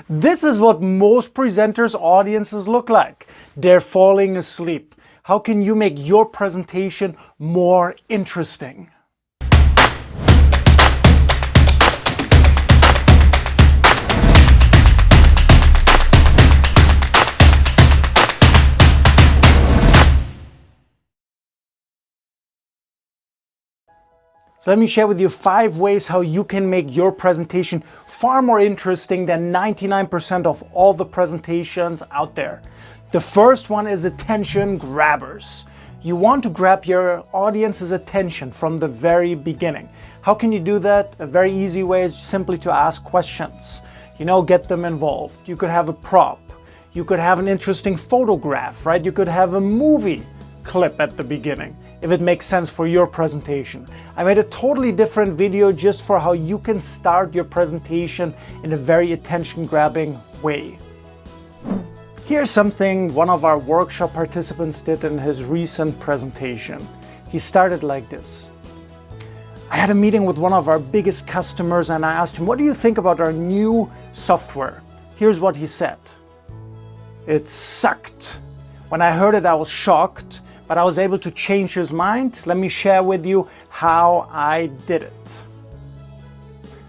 This is what most presenters' audiences look like. They're falling asleep. How can you make your presentation more interesting? So let me share with you 5 ways how you can make your presentation far more interesting than 99% of all the presentations out there. The first one is attention grabbers. You want to grab your audience's attention from the very beginning. How can you do that? A very easy way is simply to ask questions. Get them involved. You could have a prop. You could have an interesting photograph, right? You could have a movie clip at the beginning, if it makes sense for your presentation. I made a totally different video just for how you can start your presentation in a very attention-grabbing way. Here's something one of our workshop participants did in his recent presentation. He started like this. I had a meeting with one of our biggest customers and I asked him, what do you think about our new software? Here's what he said. It sucked. When I heard it, I was shocked. But I was able to change his mind. Let me share with you how I did it.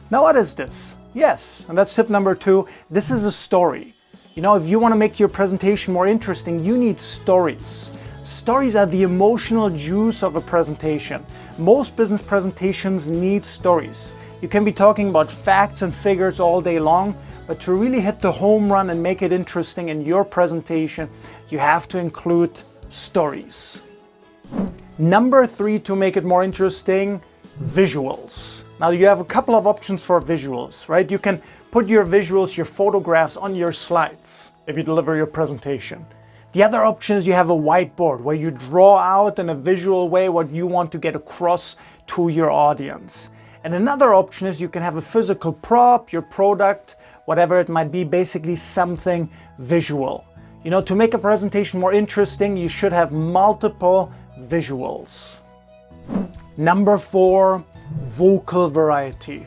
Now what is this? Yes, and that's tip number 2. This is a story. If you want to make your presentation more interesting, you need stories. Stories are the emotional juice of a presentation. Most business presentations need stories. You can be talking about facts and figures all day long, but to really hit the home run and make it interesting in your presentation, you have to include stories. Number 3, to make it more interesting, visuals. Now you have a couple of options for visuals, right? You can put your visuals, your photographs on your slides if you deliver your presentation. The other option is you have a whiteboard where you draw out in a visual way what you want to get across to your audience. And another option is you can have a physical prop, your product, whatever it might be, basically something visual. To make a presentation more interesting, you should have multiple visuals. Number 4, vocal variety.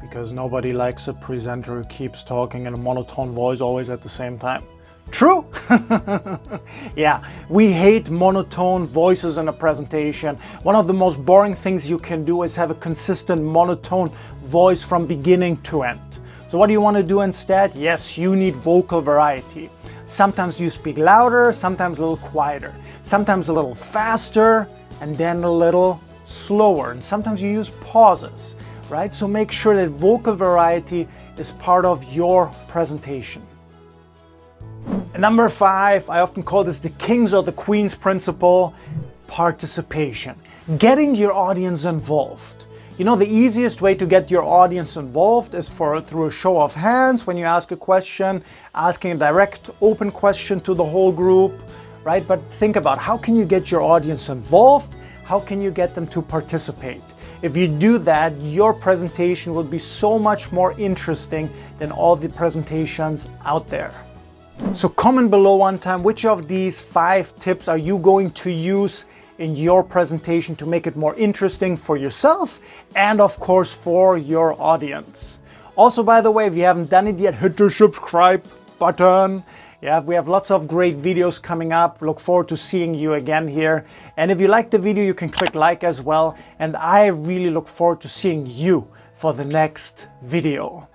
Because nobody likes a presenter who keeps talking in a monotone voice always at the same time. True? Yeah, we hate monotone voices in a presentation. One of the most boring things you can do is have a consistent monotone voice from beginning to end. So what do you want to do instead? Yes, you need vocal variety. Sometimes you speak louder, sometimes a little quieter, sometimes a little faster, and then a little slower. And sometimes you use pauses, right? So make sure that vocal variety is part of your presentation. And number 5, I often call this the king's or the queen's principle, participation. Getting your audience involved. The easiest way to get your audience involved is through a show of hands when you ask a question, asking a direct, open question to the whole group, right? But think about how can you get your audience involved? How can you get them to participate? If you do that, your presentation will be so much more interesting than all the presentations out there. So comment below one time, which of these 5 tips are you going to use in your presentation to make it more interesting for yourself and of course for your audience. Also, by the way, if you haven't done it yet, hit the subscribe button. Yeah, we have lots of great videos coming up. Look forward to seeing you again here. And if you liked the video, you can click like as well. And I really look forward to seeing you for the next video.